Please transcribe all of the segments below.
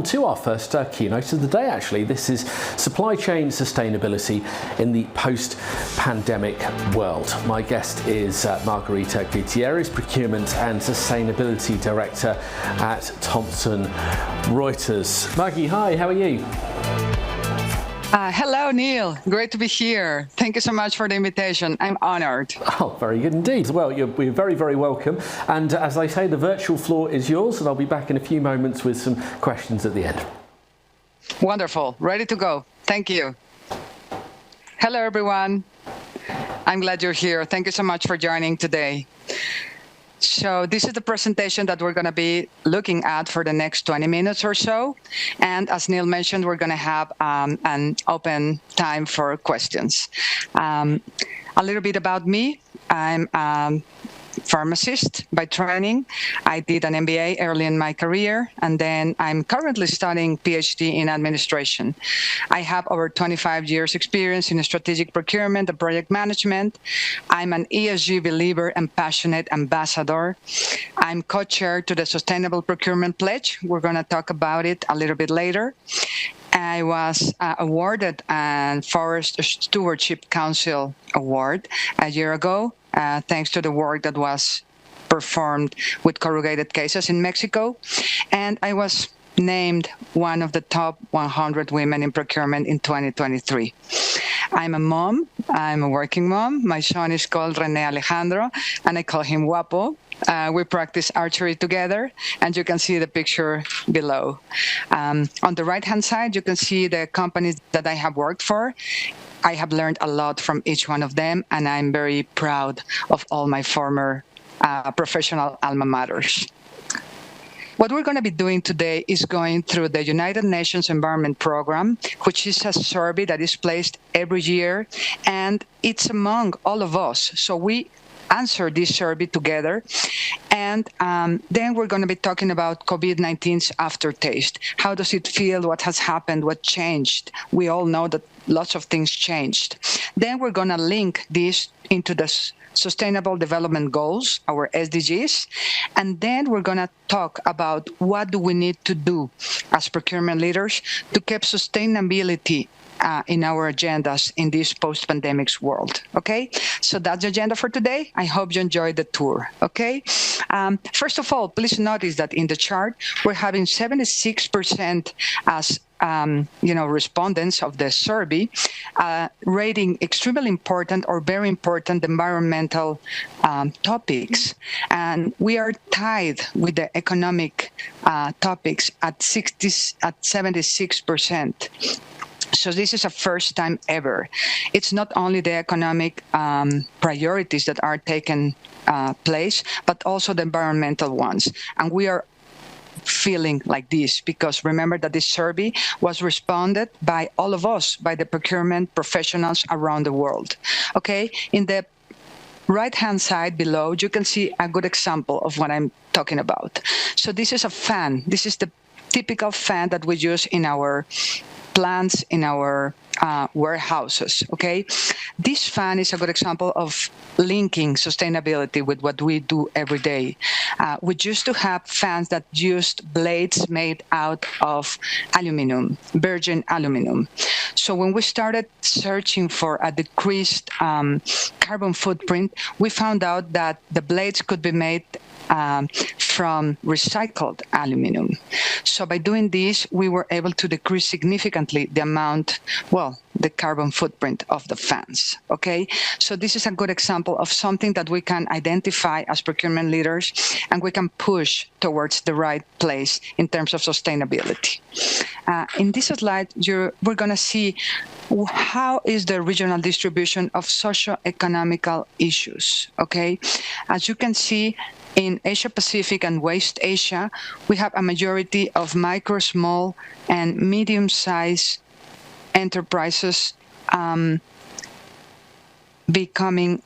on to our first keynote of the day, actually. This is supply chain sustainability in the post-pandemic world. My guest is Margarita Gutierrez, Procurement and Sustainability Director at Thomson Reuters. Maggie, hi, how are you? Hello, Neil. Great to be here. Thank you so much for the invitation. I'm honored. Oh, very good indeed. Well, you're very, very welcome. And as I say, the virtual floor is yours, and I'll be back in a few moments with some questions at the end. Wonderful. Ready to go. Thank you. Hello, everyone. I'm glad you're here. Thank you so much for joining today. So this is the presentation that we're going to be looking at for the next 20 minutes or so. And as Neil mentioned, we're going to have an open time for questions. A little bit about me. I'm a pharmacist by training. I did an MBA early in my career, and then I'm currently studying PhD in administration. I have over 25 years experience in strategic procurement and project management. I'm an ESG believer and passionate ambassador. I'm co-chair to the Sustainable Procurement Pledge. We're going to talk about it a little bit later. I was awarded a Forest Stewardship Council Award a year ago, thanks to the work that was performed with corrugated cases in Mexico. And I was named one of the top 100 women in procurement in 2023. I'm a mom. I'm a working mom. My son is called René Alejandro, and I call him Guapo. We practice archery together, and you can see the picture below. On the right-hand side, you can see the companies that I have worked for. I have learned a lot from each one of them, and I'm very proud of all my former professional alma maters. What we're going to be doing today is going through the United Nations Environment Program, which is a survey that is placed every year, and it's among all of us. So we answer this survey together. And then we're going to be talking about COVID-19's aftertaste. How does it feel? What has happened? What changed? We all know that lots of things changed. Then we're going to link this into the Sustainable Development Goals, our SDGs. And then we're going to talk about what do we need to do as procurement leaders to keep sustainability in our agendas in this post-pandemic world, okay? So that's the agenda for today. I hope you enjoyed the tour, okay? First of all, please notice that in the chart, we're having 76% as respondents of the survey rating extremely important or very important environmental topics. And we are tied with the economic topics at 76%. So this is a first time ever. It's not only the economic priorities that are taking place, but also the environmental ones. And we are feeling like this because remember that this survey was responded by all of us, by the procurement professionals around the world. Okay, in the right-hand side below, you can see a good example of what I'm talking about. So this is a fan. This is the typical fan that we use in our plants, in our warehouses, okay? This fan is a good example of linking sustainability with what we do every day. We used to have fans that used blades made out of aluminum, virgin aluminum. So when we started searching for a decreased carbon footprint, we found out that the blades could be made from recycled aluminum. So by doing this, we were able to decrease significantly the amount, the carbon footprint of the fans, okay? So this is a good example of something that we can identify as procurement leaders, and we can push towards the right place in terms of sustainability. In this slide, we're gonna see how is the regional distribution of socio-economical issues, okay? As you can see, in Asia-Pacific and West Asia, we have a majority of micro, small, and medium-sized enterprises becoming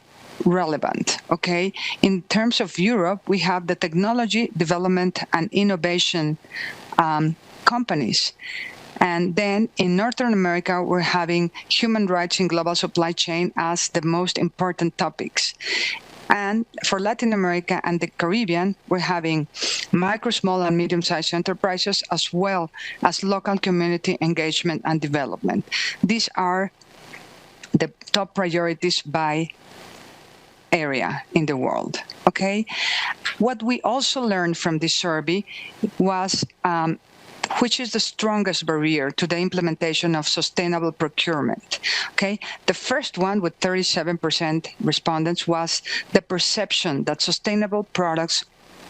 relevant, okay? In terms of Europe, we have the technology, development, and innovation companies. And then in Northern America, we're having human rights in global supply chain as the most important topics. And for Latin America and the Caribbean, we're having micro, small, and medium-sized enterprises, as well as local community engagement and development. These are the top priorities by area in the world, okay? What we also learned from this survey was which is the strongest barrier to the implementation of sustainable procurement, okay? The first one, with 37% respondents, was the perception that sustainable products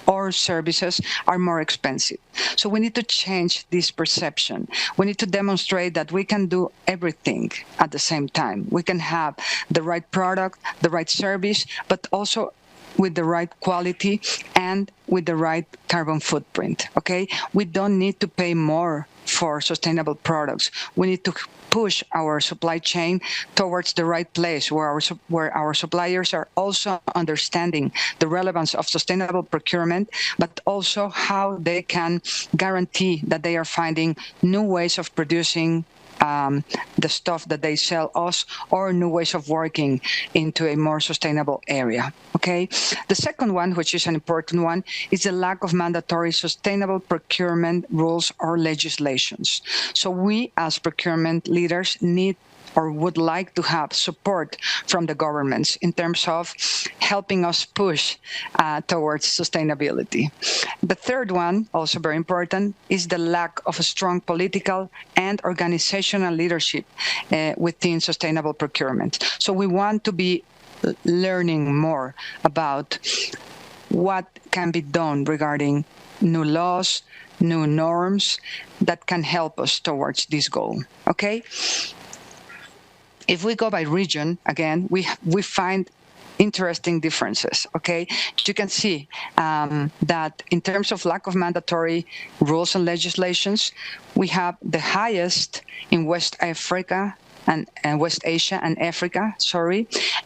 or services are more expensive. So we need to change this perception. We need to demonstrate that we can do everything at the same time. We can have the right product, the right service, but also with the right quality and with the right carbon footprint, okay? We don't need to pay more for sustainable products. We need to push our supply chain towards the right place where our suppliers are also understanding the relevance of sustainable procurement, but also how they can guarantee that they are finding new ways of producing the stuff that they sell us, or new ways of working into a more sustainable area, okay? The second one, which is an important one, is the lack of mandatory sustainable procurement rules or legislations. So we, as procurement leaders, need or would like to have support from the governments in terms of helping us push towards sustainability. The third one, also very important, is the lack of a strong political and organizational leadership within sustainable procurement. So we want to be learning more about what can be done regarding new laws, new norms that can help us towards this goal, okay? If we go by region, again, we find interesting differences, okay? You can see that in terms of lack of mandatory rules and legislations, we have the highest in West Africa and West Asia and Africa,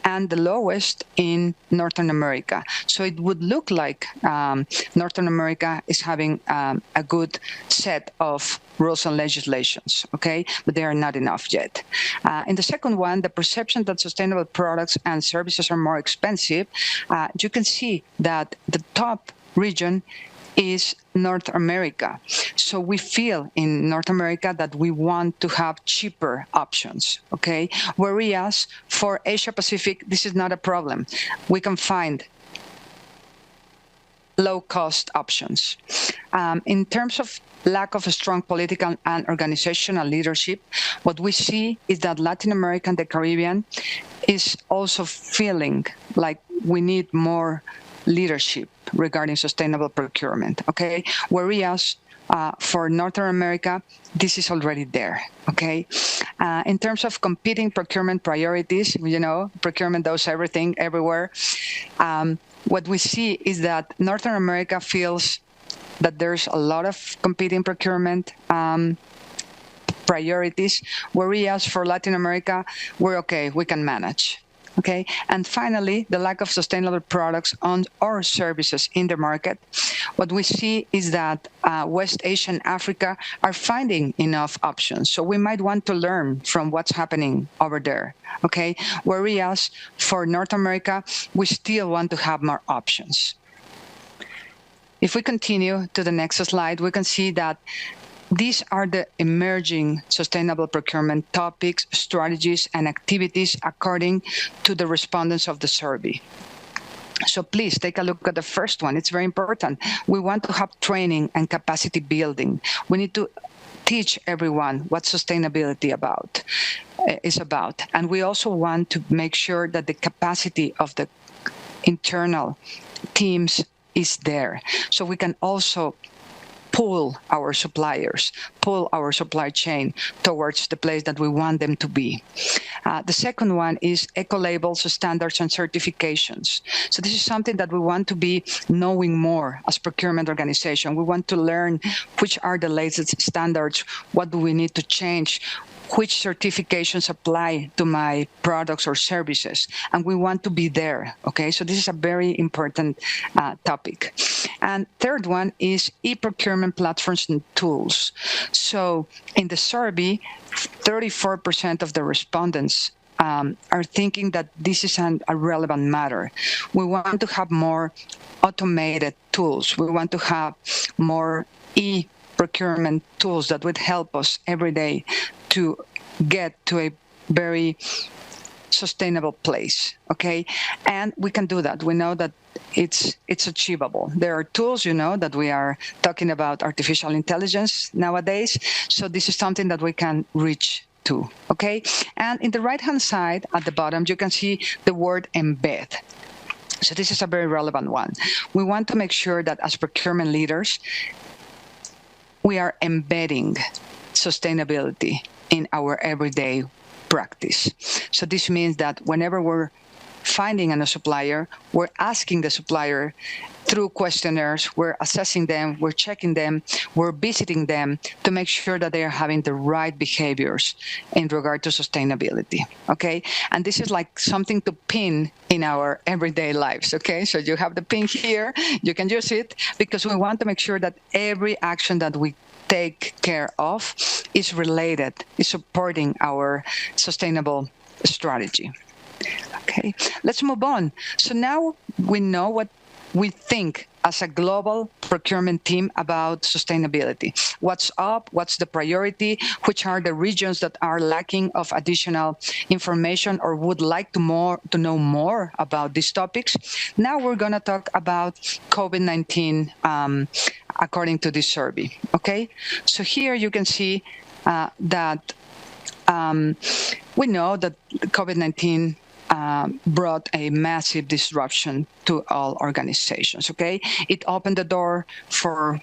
and the lowest in Northern America. So it would look like Northern America is having a good set of rules and legislations, okay? But they are not enough yet. In the second one, the perception that sustainable products and services are more expensive, you can see that the top region is North America. So we feel in North America that we want to have cheaper options, okay? Whereas for Asia Pacific, this is not a problem. We can find low-cost options. In terms of lack of a strong political and organizational leadership, what we see is that Latin America and the Caribbean is also feeling like we need more leadership regarding sustainable procurement, okay? Whereas for Northern America, this is already there, okay? In terms of competing procurement priorities, you know, procurement does everything, everywhere. What we see is that Northern America feels that there's a lot of competing procurement priorities, whereas for Latin America, we're okay, we can manage. Okay, and finally, the lack of sustainable products or services in the market. What we see is that West Asia and Africa are finding enough options. So we might want to learn from what's happening over there. Okay, whereas for North America, we still want to have more options. If we continue to the next slide, we can see that these are the emerging sustainable procurement topics, strategies, and activities according to the respondents of the survey. So please take a look at the first one. It's very important. We want to have training and capacity building. We need to teach everyone what sustainability is about. And we also want to make sure that the capacity of the internal teams is there. So we can also pull our suppliers, pull our supply chain towards the place that we want them to be. The second one is eco-labels, standards, and certifications. So this is something that we want to be knowing more as procurement organization. We want to learn which are the latest standards, what do we need to change, which certifications apply to my products or services, and we want to be there, okay? So this is a very important topic. And third one is e-procurement platforms and tools. So in the survey, 34% of the respondents are thinking that this is a relevant matter. We want to have more automated tools. We want to have more e-procurement tools that would help us every day to get to a very sustainable place, okay? And we can do that. We know that it's achievable. There are tools, that we are talking about artificial intelligence nowadays. So this is something that we can reach to, okay? And in the right-hand side at the bottom, you can see the word embed. So this is a very relevant one. We want to make sure that as procurement leaders, we are embedding sustainability in our everyday practice. So this means that whenever we're finding a supplier, we're asking the supplier through questionnaires, we're assessing them, we're checking them, we're visiting them to make sure that they are having the right behaviors in regard to sustainability, okay? And this is like something to pin in our everyday lives, okay? So you have the pin here, you can use it, because we want to make sure that every action that we take care of is related, is supporting our sustainable strategy. Okay, let's move on. So now we know what we think as a global procurement team about sustainability. What's up? What's the priority? Which are the regions that are lacking of additional information or would like to know more about these topics? Now we're going to talk about COVID-19 according to this survey. Okay, so here you can see that we know that COVID-19 brought a massive disruption to all organizations, okay? It opened the door for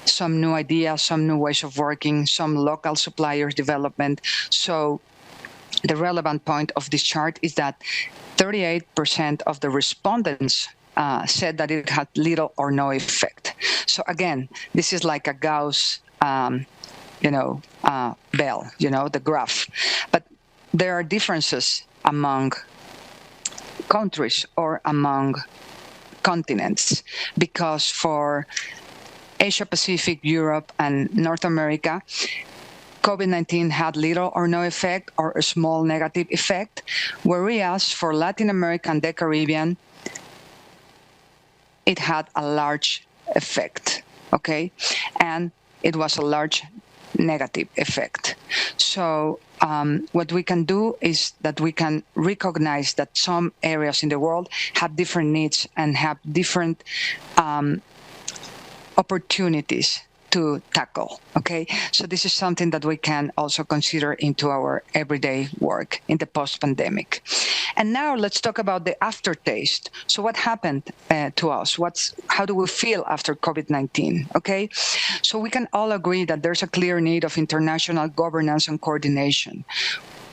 some new ideas, some new ways of working, some local suppliers development. So the relevant point of this chart is that 38% of the respondents said that it had little or no effect. So again, this is like a Gauss bell, the graph. But there are differences among countries or among continents, because for Asia Pacific, Europe, and North America, COVID-19 had little or no effect or a small negative effect, whereas for Latin America and the Caribbean, it had a large effect, okay? And it was a large negative effect. So what we can do is that we can recognize that some areas in the world have different needs and have different opportunities to tackle, okay? So this is something that we can also consider into our everyday work in the post-pandemic. And now let's talk about the aftertaste. So what happened to us? How do we feel after COVID-19, okay? So we can all agree that there's a clear need of international governance and coordination.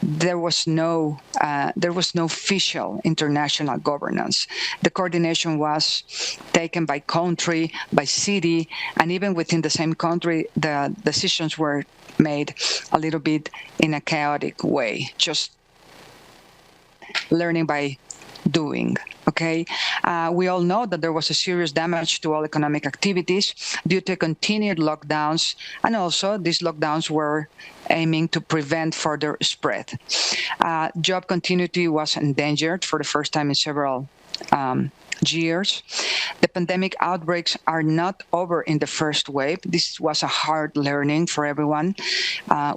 There was no official international governance. The coordination was taken by country, by city, and even within the same country, the decisions were made a little bit in a chaotic way, just learning by doing. Okay, we all know that there was a serious damage to all economic activities due to continued lockdowns, and also these lockdowns were aiming to prevent further spread. Job continuity was endangered for the first time in several years. The pandemic outbreaks are not over in the first wave. This was a hard learning for everyone.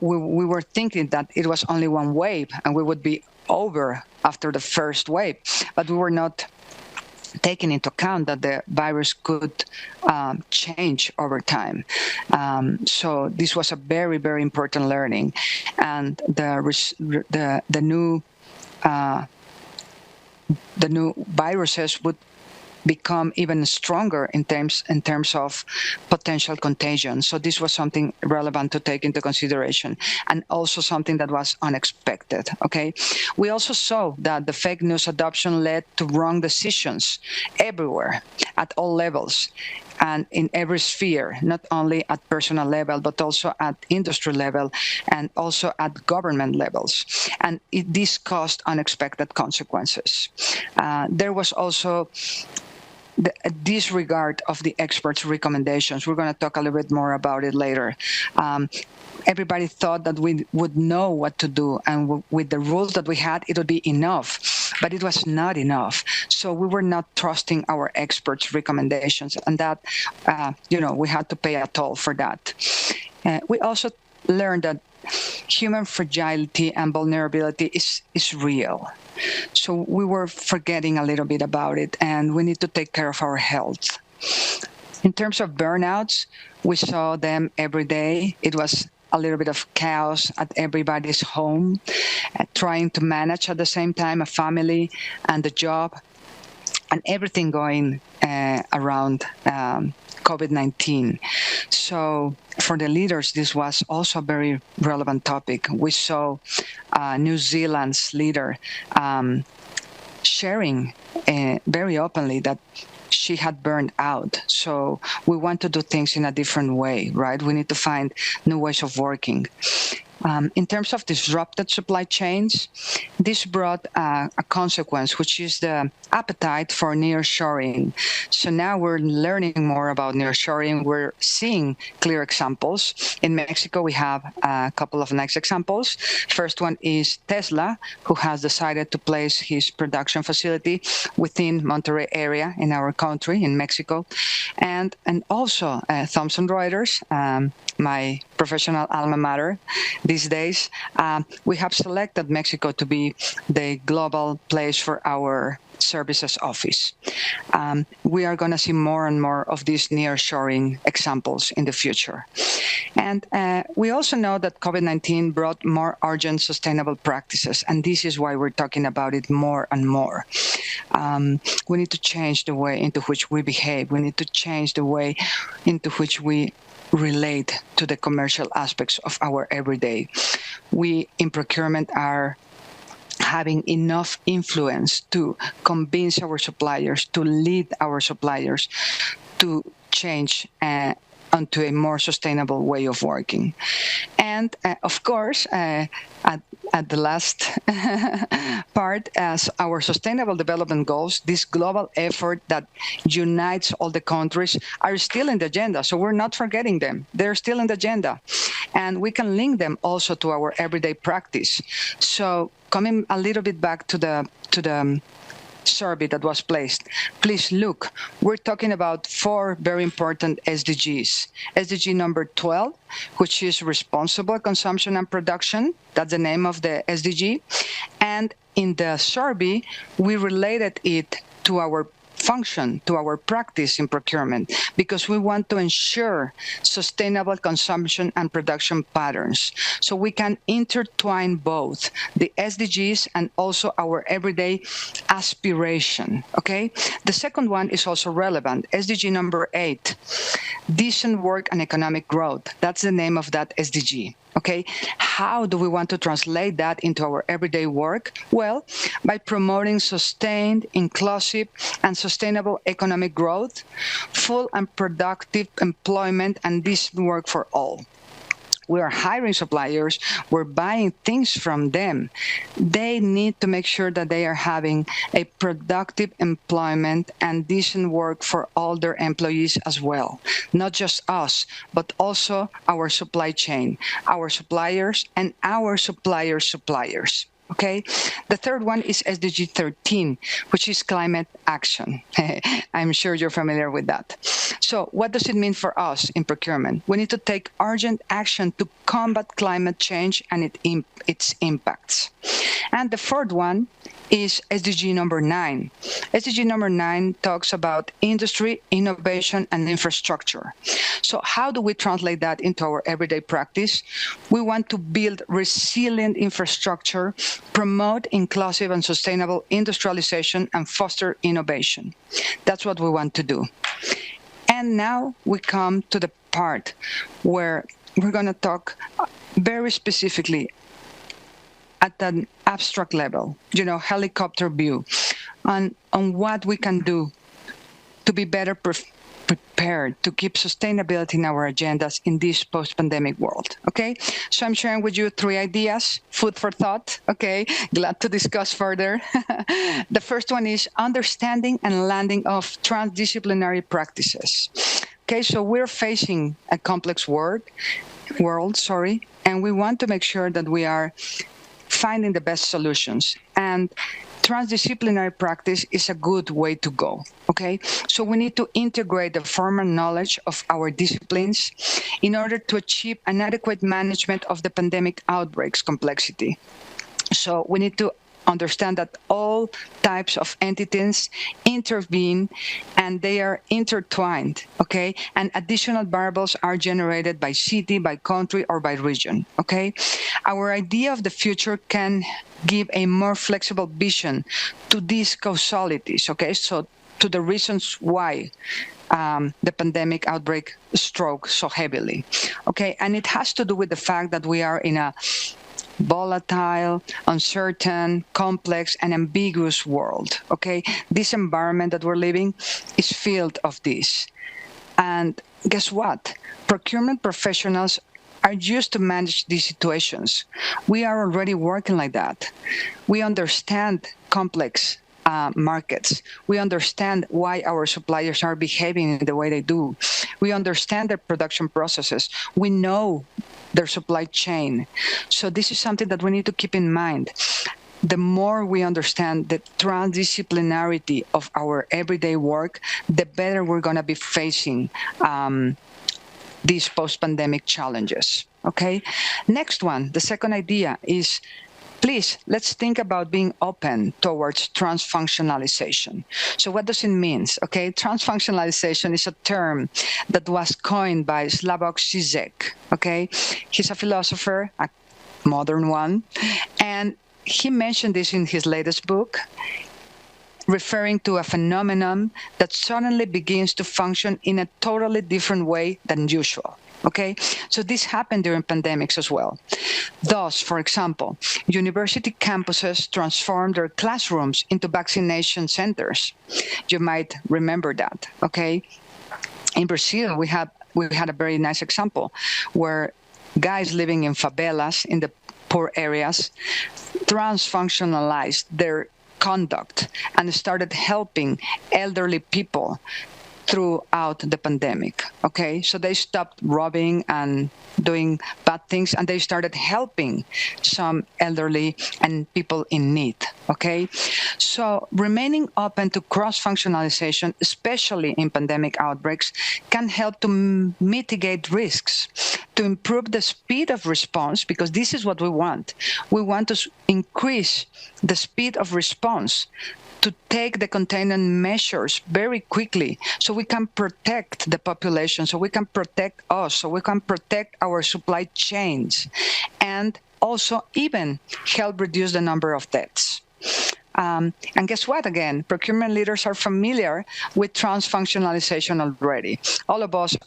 We were thinking that it was only one wave and we would be over after the first wave, but we were not taking into account that the virus could change over time. So this was a very, very important learning, and the new viruses would become even stronger in terms of potential contagion. So this was something relevant to take into consideration, and also something that was unexpected, okay? We also saw that the fake news adoption led to wrong decisions everywhere, at all levels, and in every sphere, not only at personal level, but also at industry level, and also at government levels. And this caused unexpected consequences. There was also the disregard of the experts' recommendations. We're going to talk a little bit more about it later. Everybody thought that we would know what to do, and with the rules that we had, it would be enough, but it was not enough. So we were not trusting our experts' recommendations, and that, we had to pay a toll for that. We also learned that human fragility and vulnerability is real. So we were forgetting a little bit about it, and we need to take care of our health. In terms of burnouts, we saw them every day. It was a little bit of chaos at everybody's home, trying to manage at the same time a family and a job and everything going around COVID-19. So for the leaders, this was also a very relevant topic. We saw New Zealand's leader sharing very openly that she had burned out. So we want to do things in a different way, right? We need to find new ways of working. In terms of disrupted supply chains, this brought a consequence, which is the appetite for nearshoring. So now we're learning more about nearshoring. We're seeing clear examples. In Mexico, we have a couple of nice examples. First one is Tesla, who has decided to place his production facility within Monterrey area in our country, in Mexico. And also Thomson Reuters, my professional alma mater these days, we have selected Mexico to be the global place for our services office. We are going to see more and more of these nearshoring examples in the future. And we also know that COVID-19 brought more urgent sustainable practices, and this is why we're talking about it more and more. We need to change the way into which we behave. We need to change the way into which we relate to the commercial aspects of our everyday. We in procurement are having enough influence to convince our suppliers, to lead our suppliers to change onto a more sustainable way of working. And of course, at the last part, as our sustainable development goals, this global effort that unites all the countries are still in the agenda. So we're not forgetting them. They're still in the agenda. And we can link them also to our everyday practice. So coming a little bit back to the survey that was placed, please look, we're talking about 4 very important SDGs. SDG number 12, which is responsible consumption and production. That's the name of the SDG. And in the survey, we related it to our function, to our practice in procurement, because we want to ensure sustainable consumption and production patterns. So we can intertwine both the SDGs and also our everyday aspiration, okay? The second one is also relevant, SDG number 8, decent work and economic growth. That's the name of that SDG. Okay, how do we want to translate that into our everyday work? Well, by promoting sustained, inclusive, and sustainable economic growth, full and productive employment, and decent work for all. We are hiring suppliers, we're buying things from them. They need to make sure that they are having a productive employment and decent work for all their employees as well. Not just us, but also our supply chain, our suppliers, and our suppliers' suppliers. Okay, the third one is SDG 13, which is climate action. I'm sure you're familiar with that. So what does it mean for us in procurement? We need to take urgent action to combat climate change and its impacts. And the fourth one is SDG number 9. SDG number 9 talks about industry, innovation, and infrastructure. So how do we translate that into our everyday practice? We want to build resilient infrastructure, promote inclusive and sustainable industrialization, and foster innovation. That's what we want to do. And now we come to the part where we're going to talk very specifically at an abstract level, helicopter view, on what we can do to be better prepared prepared to keep sustainability in our agendas in this post-pandemic world, okay? So I'm sharing with you 3 ideas, food for thought, okay? Glad to discuss further. The first one is understanding and landing of transdisciplinary practices. Okay, so we're facing a complex world, and we want to make sure that we are finding the best solutions. And transdisciplinary practice is a good way to go, okay? So we need to integrate the formal knowledge of our disciplines in order to achieve an adequate management of the pandemic outbreak's complexity. So we need to understand that all types of entities intervene and they are intertwined, okay? And additional variables are generated by city, by country, or by region, okay? Our idea of the future can give a more flexible vision to these causalities, okay? So to the reasons why the pandemic outbreak struck so heavily, okay? And it has to do with the fact that we are in a volatile, uncertain, complex, and ambiguous world, okay? This environment that we're living is filled of this. And guess what? Procurement professionals are used to manage these situations. We are already working like that. We understand complex markets. We understand why our suppliers are behaving in the way they do. We understand their production processes. We know their supply chain. So this is something that we need to keep in mind. The more we understand the transdisciplinarity of our everyday work, the better we're going to be facing these post-pandemic challenges, okay? Next one, the second idea is, please, let's think about being open towards transfunctionalization. So what does it mean? Okay, transfunctionalization is a term that was coined by Slavoj Žižek, okay? He's a philosopher, a modern one, and he mentioned this in his latest book, referring to a phenomenon that suddenly begins to function in a totally different way than usual. Okay, so this happened during pandemics as well. Thus, for example, university campuses transformed their classrooms into vaccination centers. You might remember that, okay? In Brazil, we had a very nice example where guys living in favelas, in the poor areas, transfunctionalized their conduct and started helping elderly people throughout the pandemic, okay? So they stopped robbing and doing bad things, and they started helping some elderly and people in need, okay? So remaining open to cross-functionalization, especially in pandemic outbreaks, can help to mitigate risks, to improve the speed of response, because this is what we want. We want to increase the speed of response to take the containment measures very quickly so we can protect the population, so we can protect us, so we can protect our supply chains, and also even help reduce the number of deaths. And guess what, again, procurement leaders are familiar with transfunctionalization already. All of us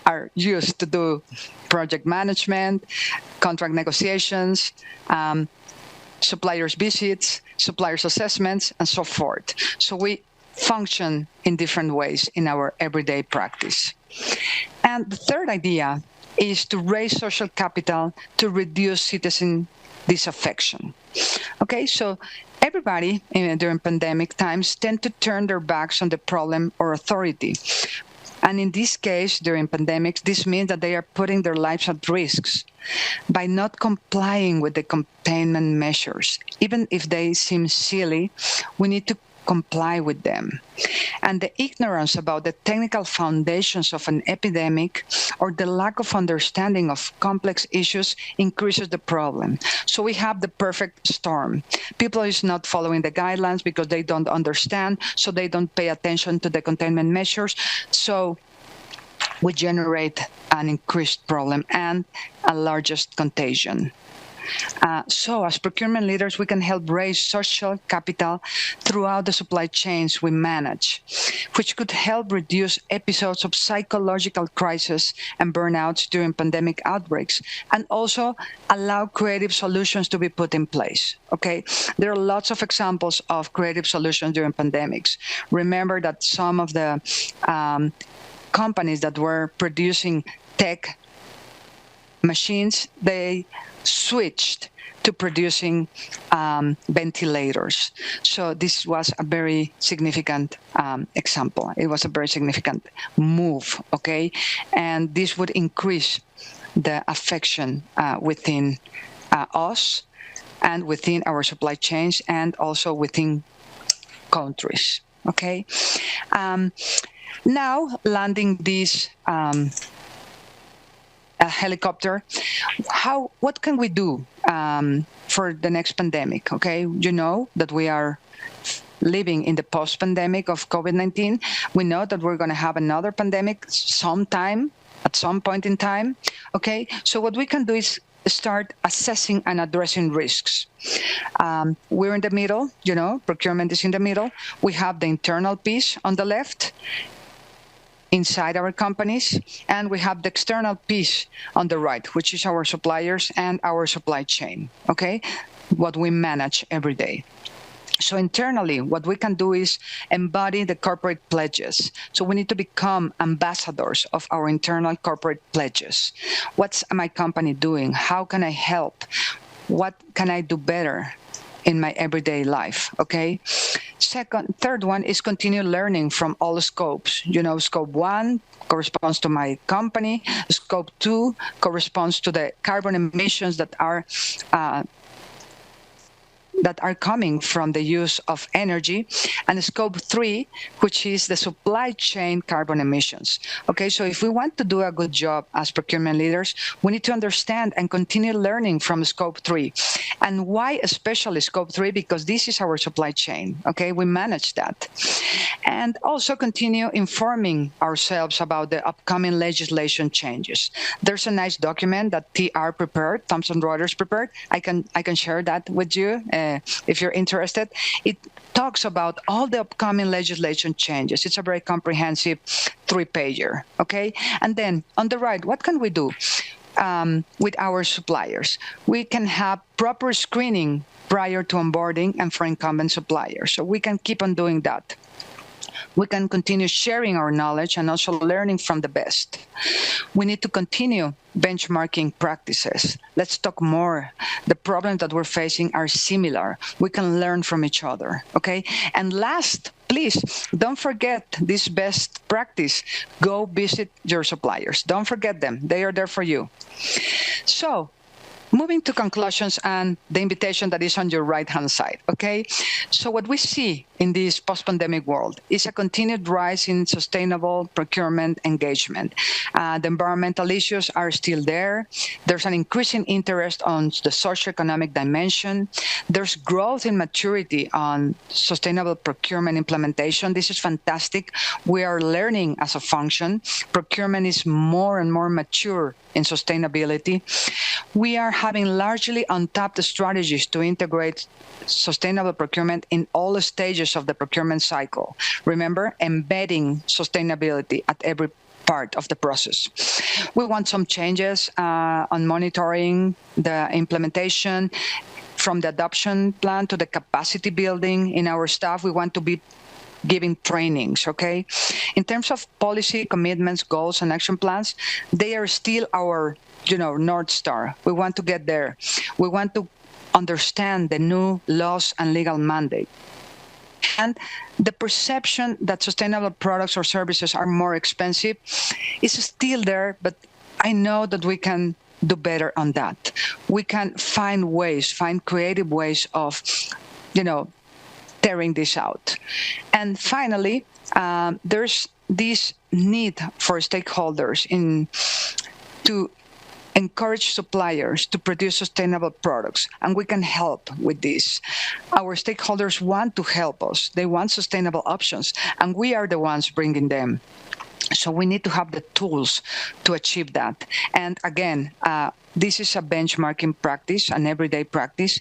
are used to do project management, contract negotiations, suppliers visits, suppliers assessments, and so forth. So we function in different ways in our everyday practice. And the third idea is to raise social capital to reduce citizen disaffection. Okay, so everybody during pandemic times tend to turn their backs on the problem or authority. And in this case, during pandemics, this means that they are putting their lives at risk by not complying with the containment measures. Even if they seem silly, we need to comply with them. And the ignorance about the technical foundations of an epidemic or the lack of understanding of complex issues increases the problem. So we have the perfect storm. People is not following the guidelines because they don't understand, so they don't pay attention to the containment measures. So we generate an increased problem and a largest contagion. So as procurement leaders, we can help raise social capital throughout the supply chains we manage, which could help reduce episodes of psychological crisis and burnouts during pandemic outbreaks, and also allow creative solutions to be put in place, okay? There are lots of examples of creative solutions during pandemics. Remember that some of the companies that were producing tech machines, they switched to producing ventilators. So this was a very significant example. It was a very significant move, okay? And this would increase the affection within us and within our supply chains and also within countries, okay? Now, landing this helicopter, what can we do for the next pandemic, okay? You know that we are living in the post-pandemic of COVID-19. We know that we're going to have another pandemic sometime, at some point in time, okay? So what we can do is start assessing and addressing risks. We're in the middle, you know, procurement is in the middle. We have the internal piece on the left, inside our companies, and we have the external piece on the right, which is our suppliers and our supply chain, okay? What we manage every day. So internally, what we can do is embody the corporate pledges. So we need to become ambassadors of our internal corporate pledges. What's my company doing? How can I help? What can I do better in my everyday life, okay? Third one is continue learning from all scopes. You know, scope 1 corresponds to my company. Scope 2 corresponds to the carbon emissions that are coming from the use of energy, and scope 3, which is the supply chain carbon emissions. Okay, so if we want to do a good job as procurement leaders, we need to understand and continue learning from scope 3. And why especially scope 3? Because this is our supply chain, okay? We manage that. And also continue informing ourselves about the upcoming legislation changes. There's a nice document that TR prepared, Thomson Reuters prepared. I can share that with you if you're interested. It talks about all the upcoming legislation changes. It's a very comprehensive 3-pager, okay? And then on the right, what can we do with our suppliers? We can have proper screening prior to onboarding and for incumbent suppliers. So we can keep on doing that. We can continue sharing our knowledge and also learning from the best. We need to continue benchmarking practices. Let's talk more. The problems that we're facing are similar. We can learn from each other, okay? And last, please, don't forget this best practice. Go visit your suppliers. Don't forget them. They are there for you. So, moving to conclusions and the invitation that is on your right-hand side, okay? So what we see in this post-pandemic world is a continued rise in sustainable procurement engagement. The environmental issues are still there. There's an increasing interest on the socioeconomic dimension. There's growth in maturity on sustainable procurement implementation. This is fantastic. We are learning as a function. Procurement is more and more mature in sustainability. We are having largely untapped strategies to integrate sustainable procurement in all stages of the procurement cycle. Remember, embedding sustainability at every part of the process. We want some changes on monitoring the implementation, from the adoption plan to the capacity building in our staff. We want to be giving trainings, okay? In terms of policy commitments, goals, and action plans, they are still our, North Star. We want to get there. We want to understand the new laws and legal mandate. And the perception that sustainable products or services are more expensive is still there, but I know that we can do better on that. We can find creative ways of, tearing this out. And finally, there's this need for stakeholders to encourage suppliers to produce sustainable products, and we can help with this. Our stakeholders want to help us. They want sustainable options, and we are the ones bringing them. So we need to have the tools to achieve that. And again, this is a benchmarking practice, an everyday practice.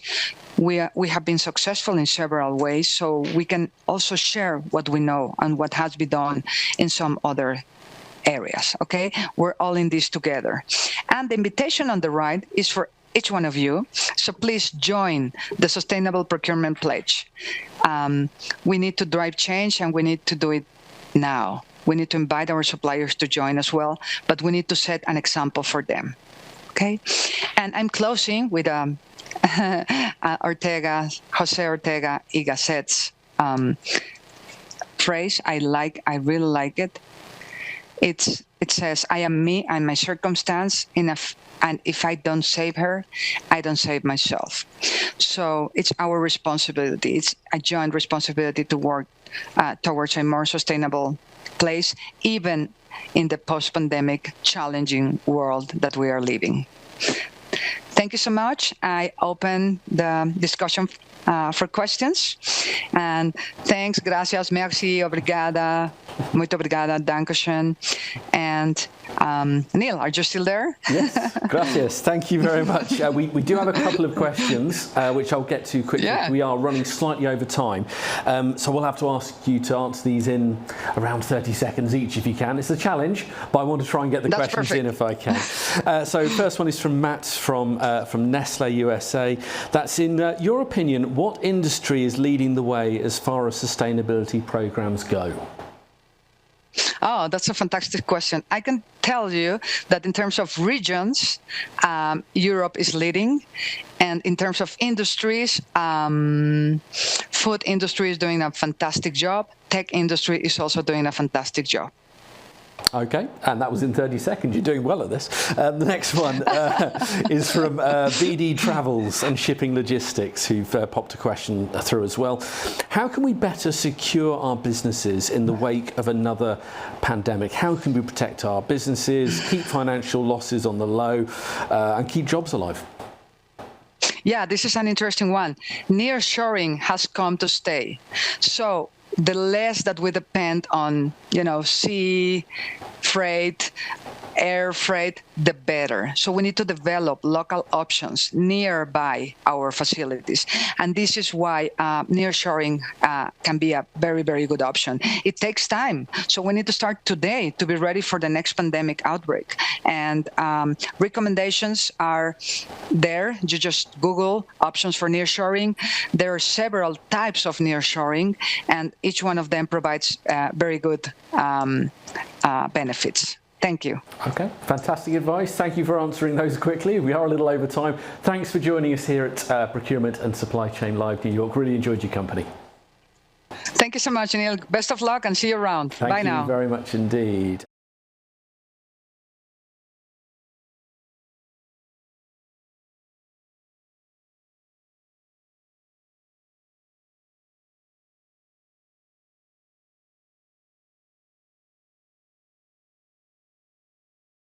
We have been successful in several ways, so we can also share what we know and what has been done in some other areas, okay? We're all in this together. And the invitation on the right is for each one of you. So please join the Sustainable Procurement Pledge. We need to drive change, and we need to do it now. We need to invite our suppliers to join as well, but we need to set an example for them. Okay? And I'm closing with Jose Ortega y Gasset's phrase. I really like it. It says, "I am me and my circumstance, and if I don't save her, I don't save myself." So it's our responsibility. It's a joint responsibility to work towards a more sustainable place, even in the post-pandemic challenging world that we are living. Thank you so much. I open the discussion for questions. And thanks, gracias, merci, obrigada, muito obrigada, dankeschön. And Neil, are you still there? Yes, gracias. Thank you very much. We do have a couple of questions, which I'll get to quickly. Yeah. We are running slightly over time. So we'll have to ask you to answer these in around 30 seconds each if you can. It's a challenge, but I want to try and get the questions in if I can. So first one is from Matt from Nestle USA. That's in your opinion, what industry is leading the way as far as sustainability programs go? Oh, that's a fantastic question. I can tell you that in terms of regions, Europe is leading. And in terms of industries, food industry is doing a fantastic job. Tech industry is also doing a fantastic job. Okay, and that was in 30 seconds. You're doing well at this. The next one is from BD Travels and Shipping Logistics, who've popped a question through as well. How can we better secure our businesses in the wake of another pandemic? How can we protect our businesses, keep financial losses on the low, and keep jobs alive? Yeah, this is an interesting one. Nearshoring has come to stay. So the less that we depend on, sea freight, air freight, the better. So we need to develop local options nearby our facilities. And this is why nearshoring can be a very, very good option. It takes time. So we need to start today to be ready for the next pandemic outbreak. And recommendations are there. You just Google options for nearshoring. There are several types of nearshoring, and each one of them provides very good benefits. Thank you. Okay, fantastic advice. Thank you for answering those quickly. We are a little over time. Thanks for joining us here at Procurement and Supply Chain Live New York. Really enjoyed your company. Thank you so much, Neil. Best of luck and see you around. Bye now. Thank you very much indeed.